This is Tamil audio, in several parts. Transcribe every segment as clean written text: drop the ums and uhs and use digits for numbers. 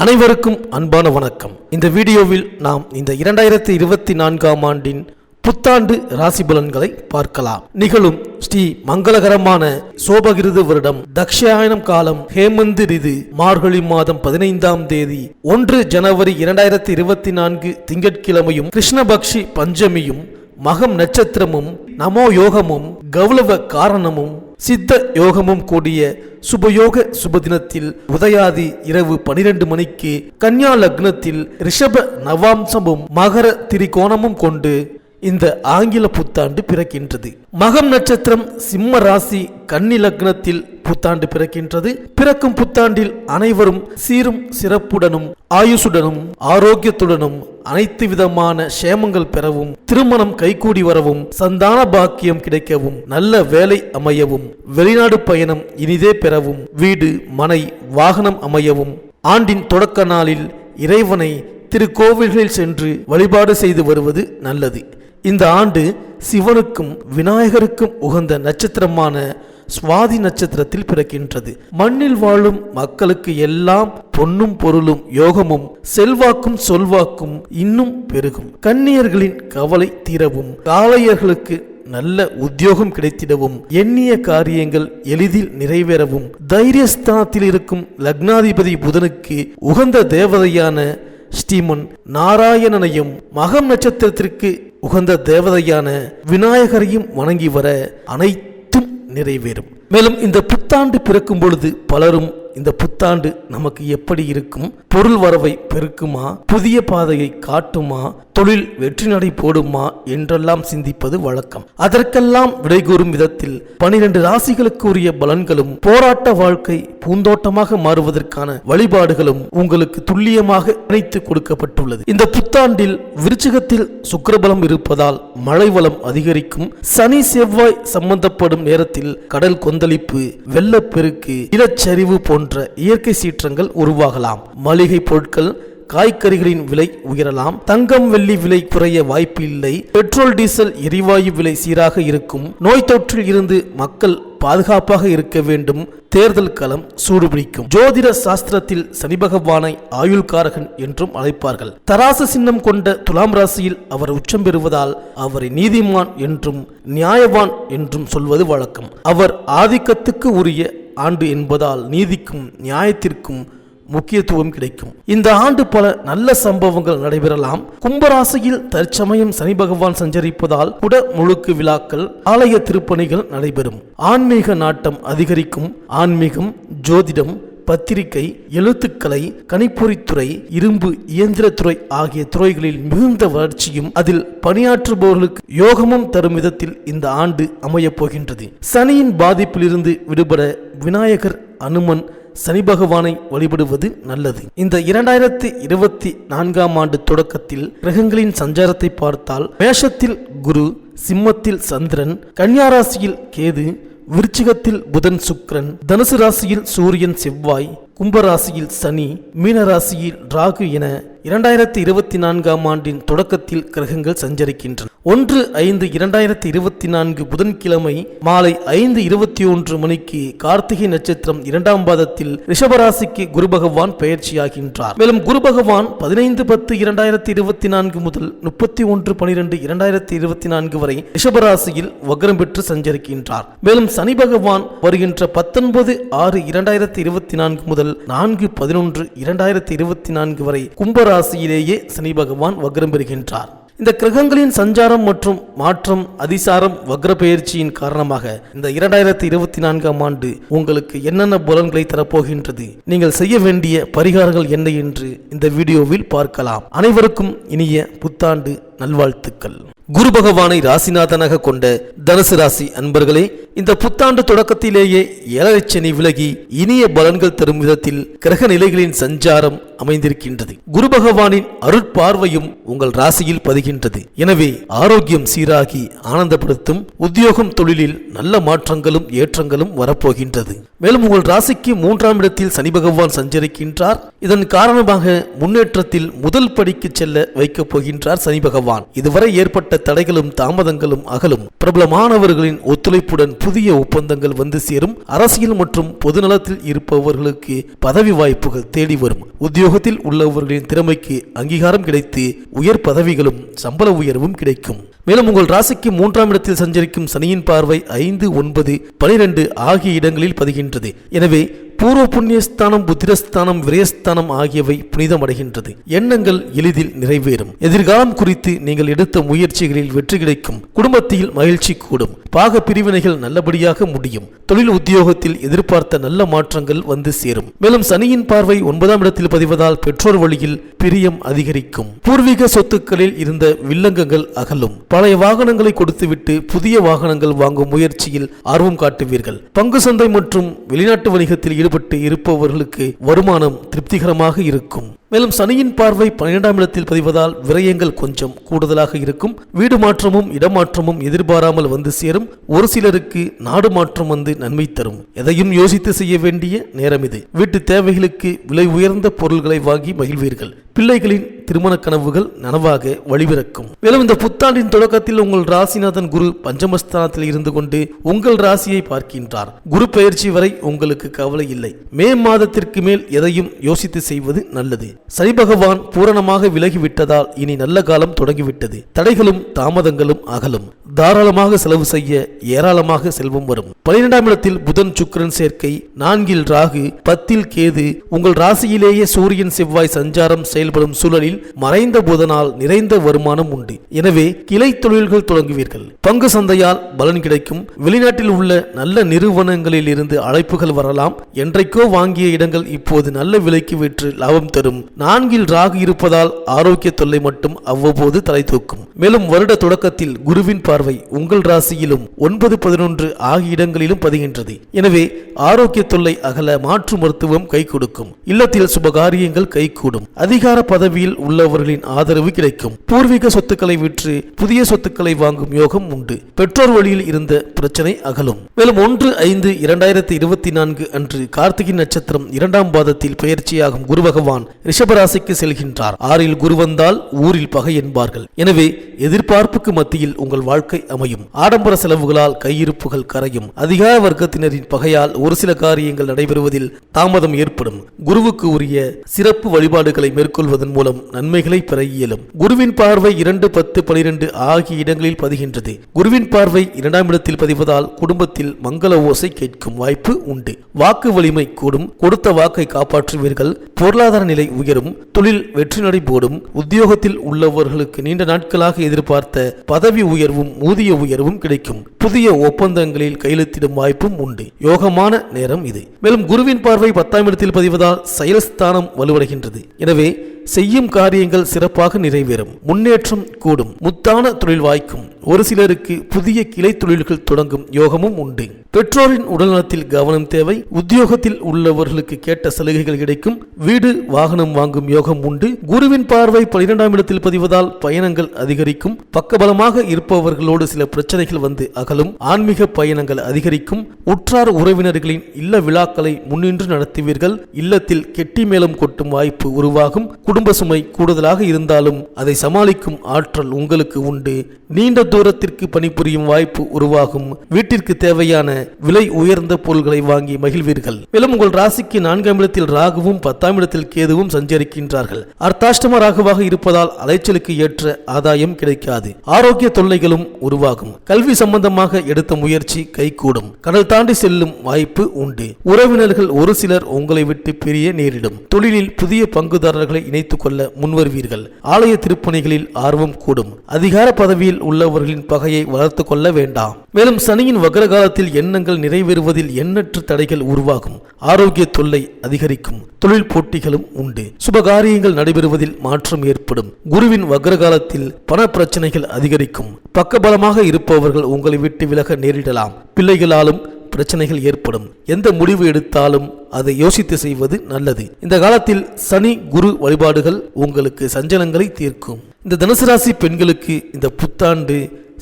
அனைவருக்கும் அன்பான வணக்கம். இந்த வீடியோவில் நாம் இந்த 2024ஆம் ஆண்டின் புத்தாண்டு ராசி பலன்களை பார்க்கலாம். நிகழும் ஸ்ரீ மங்களகரமான சோபகிருது வருடம் தக்ஷாயனம் காலம் ஹேமந்த் ரிது மார்கழி மாதம் 15ஆம் தேதி 1 ஜனவரி 2024 திங்கட்கிழமையும் கிருஷ்ணபக்ஷி பஞ்சமியும் மகம் நட்சத்திரமும் நமோ யோகமும் கௌலவ காரணமும் சித்த யோகமும் கூடிய சுபயோக சுபதினத்தில் உதயாதி இரவு 12 மணிக்கு கன்யா லக்னத்தில் ரிஷப நவாம்சமும் மகர திரிகோணமும் கொண்டு இந்த ஆங்கில புத்தாண்டு பிறக்கின்றது. மகம் நட்சத்திரம் சிம்ம ராசி கன்னி லக்னத்தில் புத்தாண்டு பிறக்கின்றது. பிறக்கும் புத்தாண்டில் அனைவரும் சீரும் சிறப்புடனும் ஆயுசுடனும் ஆரோக்கியத்துடனும் அனைத்து விதமான சேமங்கள் பெறவும், திருமணம் கைகூடி வரவும், சந்தான பாக்கியம் கிடைக்கவும், நல்ல வேலை அமையவும், வெளிநாடு பயணம் இனிதே பெறவும், வீடு மனை வாகனம் அமையவும், ஆண்டின் தொடக்க நாளில் இறைவனை திருக்கோவில்களில் சென்று வழிபாடு செய்து வருவது நல்லது. இந்த ஆண்டு சிவனுக்கும் விநாயகருக்கும் உகந்த நட்சத்திரமான சுவாதி நட்சத்திரத்தில் பிறக்கின்றது. மண்ணில் வாழும் மக்களுக்கு எல்லாம் பொன்னும் பொருளும் யோகமும் செல்வாக்கும் சொல்வாக்கும் இன்னும் பெருகும். கன்னியர்களின் கவலை தீரவும், காளையர்களுக்கு நல்ல உத்தியோகம் கிடைத்திடவும், எண்ணிய காரியங்கள் எளிதில் நிறைவேறவும், தைரியஸ்தானத்தில் இருக்கும் லக்னாதிபதி புதனுக்கு உகந்த தேவதையான ஸ்ரீமன் நாராயணனையும் மகம் நட்சத்திரத்திற்கு உகந்த தேவதையான விநாயகரையும் வணங்கி வர அனைத்தும் நிறைவேறும். மேலும் இந்த புத்தாண்டு பிறக்கும் பொழுது பலரும் இந்த புத்தாண்டு நமக்கு எப்படி இருக்கும், பொருள் வரவை பெருக்குமா, புதிய பாதையை காட்டுமா, தொழில் வெற்றி நடை போடுமா என்றெல்லாம் சிந்திப்பது வழக்கம். அதற்கெல்லாம் விடை கூறும் விதத்தில் 12 ராசிகளுக்கு உரிய பலன்களும் போராட்ட வாழ்க்கை பூந்தோட்டமாக மாறுவதற்கான வழிபாடுகளும் உங்களுக்கு துல்லியமாக இணைத்து கொடுக்கப்பட்டுள்ளது. இந்த புத்தாண்டில் விருச்சிகத்தில் சுக்கிரபலம் இருப்பதால் மழை வளம் அதிகரிக்கும். சனி செவ்வாய் சம்பந்தப்படும் நேரத்தில் கடல் கொந்தளிப்பு, வெள்ளப்பெருக்கு, நிலச்சரிவு போன்ற இயற்கை சீற்றங்கள் உருவாகலாம். மளிகை பொருட்கள் காய்கறிகளின் விலை உயரலாம். தங்கம் வெள்ளி விலை குறைய வாய்ப்பு இல்லை. பெட்ரோல் டீசல் எரிவாயு விலை சீராக இருக்கும். நோய் தொற்றில் இருந்து மக்கள் பாதுகாப்பாக இருக்க வேண்டும். தேர்தல் களம் சூடுபிடிக்கும். ஜோதிட சாஸ்திரத்தில் சனி பகவானை ஆயுள்காரகன் என்றும் அழைப்பார்கள். தராசு சின்னம் கொண்ட துலாம் ராசியில் அவர் உச்சம் பெறுவதால் அவரை நீதிமான் என்றும் நியாயவான் என்றும் சொல்வது வழக்கம். அவர் ஆதிக்கத்துக்கு உரிய ஆண்டு என்பதால் நீதிக்கும் நியாயத்திற்கும் முக்கியத்துவம் கிடைக்கும். இந்த ஆண்டு பல நல்ல சம்பவங்கள் நடைபெறலாம். கும்பராசியில் தற்சமயம் சனி பகவான் சஞ்சரிப்பதால் குடமுழுக்கு விழாக்கள், ஆலய திருப்பணிகள் நடைபெறும். ஆன்மீக நாட்டம் அதிகரிக்கும். ஆன்மீகம், ஜோதிடம், பத்திரிகை, எழுத்துக்கலை, கணிப்பொறித்துறை, இரும்பு இயந்திரத்துறை ஆகிய துறைகளில் மிகுந்த வளர்ச்சியும் அதில் பணியாற்றுபவர்களுக்கு யோகமும் தரும் விதத்தில் இந்த ஆண்டு அமையப் போகின்றது. சனியின் பாதிப்பிலிருந்து விடுபட விநாயகர், அனுமன், சனி பகவானை வழிபடுவது நல்லது. இந்த 2024ஆம் ஆண்டு தொடக்கத்தில் கிரகங்களின் சஞ்சாரத்தை பார்த்தால் மேஷத்தில் குரு, சிம்மத்தில் சந்திரன், கன்னியா ராசியில் கேது, விருச்சிகத்தில் புதன் சுக்கிரன், தனுசு ராசியில் சூரியன் செவ்வாய், கும்பராசியில் சனி, மீனராசியில் ராகு என 2024ஆம் ஆண்டின் தொடக்கத்தில் கிரகங்கள் சஞ்சரிக்கின்றன. 1/5/2024 புதன்கிழமை மாலை 5:21 மணிக்கு கார்த்திகை நட்சத்திரம் 2ஆம் பாதத்தில் ரிஷபராசிக்கு குரு பகவான் பெயர்ச்சியாகின்றார். மேலும் குரு பகவான் 15/10/2024 முதல் 31/12/2024 வரை ரிஷபராசியில் வக்ரம் பெற்று சஞ்சரிக்கின்றார். மேலும் சனி பகவான் வருகின்ற 19/6/2024 முதல் 4/11/2024 வரை கும்பராசியிலேயே சனி பகவான் வக்ரம் பெறுகின்றார். இந்த கிரகங்களின் சஞ்சாரம் மற்றும் மாற்றம், அதிசாரம், வக்ர பெயர்ச்சியின் காரணமாக இந்த 2024ஆம் ஆண்டு உங்களுக்கு என்னென்ன பலன்களை தரப்போகின்றது, நீங்கள் செய்ய வேண்டிய பரிகாரங்கள் என்ன என்று இந்த வீடியோவில் பார்க்கலாம். அனைவருக்கும் இனிய புத்தாண்டு நல்வாழ்த்துக்கள். குரு பகவானை ராசிநாதனாக கொண்ட தனுசு ராசி அன்பர்களே, இந்த புத்தாண்டு தொடக்கத்திலேயே 7 சனி விலகி இனிய பலன்கள் தரும் விதத்தில் கிரக நிலைகளின் சஞ்சாரம் அமைந்திருக்கின்றது. குரு பகவானின் அருட்பார்வையும் உங்கள் ராசியில் பதிகின்றது. எனவே ஆரோக்கியம் சீராகி ஆனந்தப்படுத்தும். உத்தியோகம், தொழிலில் நல்ல மாற்றங்களும் ஏற்றங்களும் வரப்போகின்றது. மேலும் உங்கள் ராசிக்கு 3ஆம் இடத்தில் சனி பகவான் சஞ்சரிக்கின்றார். இதன் காரணமாக முன்னேற்றத்தில் முதல் படிக்கு செல்ல வைக்கப் போகின்றார் சனி பகவான். பகவான். இதுவரை ஏற்பட்ட தடைகளும் தாமதங்களும் அகலும். பிரபலமானவர்களின் ஒத்துழைப்புடன் புதிய ஒப்பந்தங்கள் வந்து சேரும். அரசியல் மற்றும் பொதுநலத்தில் இருப்பவர்களுக்கு பதவி வாய்ப்புகள் தேடி வரும். உத்தியோகத்தில் உள்ளவர்களின் திறமைக்கு அங்கீகாரம் கிடைத்து உயர் பதவிகளும் சம்பள உயர்வும் கிடைக்கும். மேலும் உங்கள் ராசிக்கு 3ஆம் இடத்தில் சஞ்சரிக்கும் சனியின் பார்வை 5, 9, 12 ஆகிய இடங்களில் பதிகின்றது. எனவே பூர்வ புண்ணியஸ்தானம், புத்திரஸ்தானம், விரயஸ்தானம் ஆகியவை புனிதமடைகின்றது. எண்ணங்கள் எளிதில் நிறைவேறும். எதிர்காலம் குறித்து நீங்கள் எடுத்த முயற்சிகளில் வெற்றி கிடைக்கும். குடும்பத்தில் மகிழ்ச்சி கூடும். பாக பிரிவினைகள் நல்லபடியாக முடியும். தொழில் உத்தியோகத்தில் எதிர்பார்த்த நல்ல மாற்றங்கள் வந்து சேரும். மேலும் சனியின் பார்வை 9ஆம் இடத்தில் பதிவதால் பெற்றோர் வழியில் பிரியம் அதிகரிக்கும். பூர்வீக சொத்துக்களில் இருந்த வில்லங்கங்கள் அகலும். பழைய வாகனங்களை கொடுத்துவிட்டு புதிய வாகனங்கள் வாங்கும் முயற்சியில் ஆர்வம் காட்டுவீர்கள். பங்கு சந்தை மற்றும் வெளிநாட்டு வணிகத்தில் ஈடுபட்டு இருப்பவர்களுக்கு வருமானம் திருப்திகரமாக இருக்கும். மேலும் சனியின் பார்வை 12ஆம் இடத்தில் பதிவதால் விரயங்கள் கொஞ்சம் கூடுதலாக இருக்கும். வீடு மாற்றமும் இடமாற்றமும் எதிர்பாராமல் வந்து சேரும். ஒரு சிலருக்கு நாடு மாற்றம் வந்து நன்மை தரும். எதையும் யோசித்து செய்ய வேண்டிய நேரம் இது. வீட்டு தேவைகளுக்கு விலை உயர்ந்த பொருள்களை வாங்கி மகிழ்வீர்கள். பிள்ளைகளின் திருமண கனவுகள் நனவாக வழிபிறக்கும். மேலும் இந்த புத்தாண்டின் தொடக்கத்தில் உங்கள் ராசிநாதன் குரு பஞ்சமஸ்தானத்தில் இருந்து கொண்டு உங்கள் ராசியை பார்க்கின்றார். குரு பெயர்ச்சி வரை உங்களுக்கு கவலை இல்லை. மே மாதத்திற்கு மேல் எதையும் யோசித்து செய்வது நல்லது. சனி பகவான் பூரணமாக விலகிவிட்டதால் இனி நல்ல காலம் தொடங்கிவிட்டது. தடைகளும் தாமதங்களும் அகலும். தாராளமாக செலவு செய்ய ஏராளமாக செல்வம் வரும். 12ஆம் இடத்தில் புதன் சுக்கிரன் சேர்க்கை, 4இல் ராகு, 10இல் கேது, உங்கள் ராசியிலேயே சூரியன் செவ்வாய் சஞ்சாரம் செயல்படும் சூழலில் மறைந்த புதனால் நிறைந்த வருமானம் உண்டு. எனவே கிளை தொழில்கள் தொடங்குவீர்கள். பங்கு சந்தையால் பலன் கிடைக்கும். வெளிநாட்டில் உள்ள நல்ல நிறுவனங்களில் இருந்து அழைப்புகள் வரலாம். என்றைக்கோ வாங்கிய இடங்கள் இப்போது நல்ல விலைக்கு விற்று லாபம் தரும். 4இல் ராகு இருப்பதால் ஆரோக்கிய தொல்லை மட்டும் அவ்வப்போது தலை தூக்கும். மேலும் வருட தொடக்கத்தில் குருவின் பார்வை உங்கள் ராசியிலும் 9, 11 ஆகிய இடங்களிலும் பதிகின்றது. எனவே ஆரோக்கிய தொல்லை அகல மாற்று மருத்துவம் கை கொடுக்கும். இல்லத்தில் சுபகாரியங்கள் கைகூடும். அதிகார பதவியில் உள்ளவர்களின் ஆதரவு கிடைக்கும். பூர்வீக சொத்துக்களை விற்று புதிய சொத்துக்களை வாங்கும் யோகம் உண்டு. பெற்றோர் வழியில் இருந்த பிரச்சனை அகலும். மேலும் 1/5/2024 அன்று கார்த்திகை நட்சத்திரம் 2ஆம் பாதத்தில் பெயர்ச்சியாகும் குரு பகவான் ரிஷபராசிக்கு செல்கின்றார். 6இல் குரு வந்தால் ஊரில் பகை என்பார்கள். எனவே எதிர்பார்ப்புக்கு மத்தியில் உங்கள் வாழ்க்கை அமையும். ஆடம்பர செலவுகளால் கையிருப்புகள் கரையும். அதிகார வர்க்கத்தினரின் பகையால் ஒரு சில காரியங்கள் நடைபெறுவதில் தாமதம் ஏற்படும். குருவுக்கு உரிய சிறப்பு வழிபாடுகளை மேற்கொள்வதன் மூலம் நன்மைகளை பெற இயலும். குருவின் பார்வை 2, 10, 12 ஆகிய இடங்களில் பதிகின்றது. குருவின் பார்வை 2ஆம் இடத்தில் பதிவதால் குடும்பத்தில் மங்கள ஓசை கேட்கும் வாய்ப்பு உண்டு. வாக்கு வலிமை கூடும். கொடுத்த வாக்கை காப்பாற்றுவீர்கள். பொருளாதார நிலை உயரும். தொழில் வெற்றி நடை போடும். உத்தியோகத்தில் உள்ளவர்களுக்கு நீண்ட நாட்களாக எதிர்பார்த்த பதவி உயர்வும் ஊதிய உயர்வும் கிடைக்கும். புதிய ஒப்பந்தங்களில் கையெழுத்திடும் வாய்ப்பும் உண்டு. யோகமான நேரம் இது. மேலும் குருவின் பார்வை 10ஆம் இடத்தில் பதிவதால் செயல்ஸ்தானம் வலுவடைகின்றது. எனவே செய்யும் காரியங்கள் சிறப்பாக நிறைவேறும். முன்னேற்றம் கூடும். முத்தான தொழில் வாய்க்கும். ஒரு சிலருக்கு புதிய கிளை தொழில்கள் தொடங்கும் யோகமும் உண்டு. பெற்றோரின் உடல்நலத்தில் கவனம் தேவை. உத்தியோகத்தில் உள்ளவர்களுக்கு கேட்ட சலுகைகள் கிடைக்கும். வீடு வாகனம் வாங்கும் யோகம் உண்டு. குருவின் பார்வை 12ஆம் இடத்தில் பதிவதால் பயணங்கள் அதிகரிக்கும். பக்கபலமாக இருப்பவர்களோடு சில பிரச்சனைகள் வந்து அகலும். ஆன்மீக பயணங்கள் அதிகரிக்கும். உற்றார் உறவினர்களின் இல்ல விழாக்களை முன்னின்று நடத்துவீர்கள். இல்லத்தில் கெட்டி மேளம் கொட்டும் வாய்ப்பு உருவாகும். குடும்ப சுமை கூடுதலாக இருந்தாலும் அதை சமாளிக்கும் ஆற்றல் உங்களுக்கு உண்டு. நீண்ட தூரத்திற்கு பணிபுரியும் வாய்ப்பு உருவாகும். வீட்டிற்கு தேவையான விலை உயர்ந்த பொருள்களை வாங்கி மகிழ்வீர்கள். மேலும் உங்கள் ராசிக்கு 4ஆம் இடத்தில் ராகுவும் 10ஆம் இடத்தில் கேதுவும் சஞ்சரிக்கின்றார்கள். அர்த்தாஷ்டம ராகுவாக இருப்பதால் அலைச்சலுக்கு ஏற்ற ஆதாயம் கிடைக்காது. ஆரோக்கிய தொல்லைகளும் உருவாகும். கல்வி சம்பந்தமாக எடுத்த முயற்சி கைகூடும். கடல் தாண்டி செல்லும் வாய்ப்பு உண்டு. உறவினர்கள் ஒரு சிலர் உங்களை விட்டு பிரிய நேரிடும். தொழிலில் புதிய பங்குதாரர்களை இணைத்துக் கொள்ள முன்வருவீர்கள். ஆலய திருப்பணிகளில் ஆர்வம் கூடும். அதிகார பதவியில் உள்ளவர்களின் பகையை வளர்த்து கொள்ள வேண்டாம். மேலும் சனியின் வக்ர காலத்தில் எண்ணங்கள் நிறைவேறுவதில் எண்ணற்ற தடைகள் உருவாகும். ஆரோக்கிய தொல்லை அதிகரிக்கும். தொழில் போட்டிகளும் உண்டு. சுபகாரியங்கள் நடைபெறுவதில் மாற்றம் ஏற்படும். குருவின் வக்ர காலத்தில் பண பிரச்சனைகள் அதிகரிக்கும். பக்கபலமாக இருப்பவர்கள் உங்களை விட்டு விலக நேரிடலாம். பிள்ளைகளாலும் பிரச்சனைகள் ஏற்படும். எந்த முடிவு எடுத்தாலும் அதை யோசித்து செய்வது நல்லது. இந்த காலத்தில் சனி குரு வழிபாடுகள் உங்களுக்கு சஞ்சலங்களை தீர்க்கும். இந்த தனுசு ராசி பெண்களுக்கு இந்த புத்தாண்டு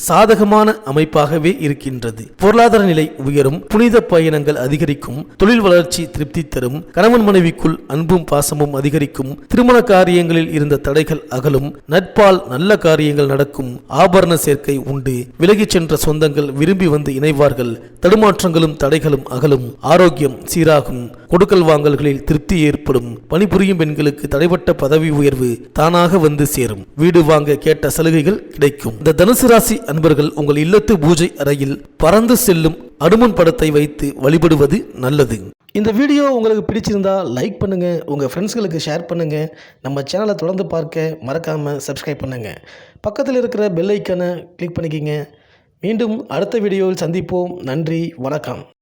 சாதகமான அமைப்பாகவே இருக்கின்றது. பொருளாதார நிலை உயரும், புனித பயணங்கள் அதிகரிக்கும், தொழில் வளர்ச்சி திருப்தி தரும், கணவன் மனைவிக்குள் அன்பும் பாசமும் அதிகரிக்கும், திருமண காரியங்களில் இருந்த தடைகள் அகலும், நட்பால் நல்ல காரியங்கள் நடக்கும், ஆபரண சேர்க்கை உண்டு, விலகிச் சென்ற சொந்தங்கள் விரும்பி வந்து இணைவார்கள், தடுமாற்றங்களும் தடைகளும் அகலும், ஆரோக்கியம் சீராகும், கொடுக்கல் வாங்கல்களில் திருப்தி ஏற்படும், பணிபுரியும் பெண்களுக்கு தடைப்பட்ட பதவி உயர்வு தானாக வந்து சேரும், வீடு வாங்க கேட்ட சலுகைகள் கிடைக்கும். இந்த தனுசு ராசி அன்பர்கள் உங்கள் இல்லத்து பூஜை அறையில் பறந்து செல்லும் அனுமன் படத்தை வைத்து வழிபடுவது நல்லது. இந்த வீடியோ உங்களுக்கு பிடிச்சிருந்தா லைக் பண்ணுங்க, உங்க ஃப்ரெண்ட்ஸ்களுக்கு ஷேர் பண்ணுங்க. நம்ம சேனலை தொடர்ந்து பார்க்க மறக்காம சப்ஸ்கிரைப் பண்ணுங்க. பக்கத்தில் இருக்கிற பெல் ஐக்கானை கிளிக் பண்ணிக்கிங்க. மீண்டும் அடுத்த வீடியோவில் சந்திப்போம். நன்றி, வணக்கம்.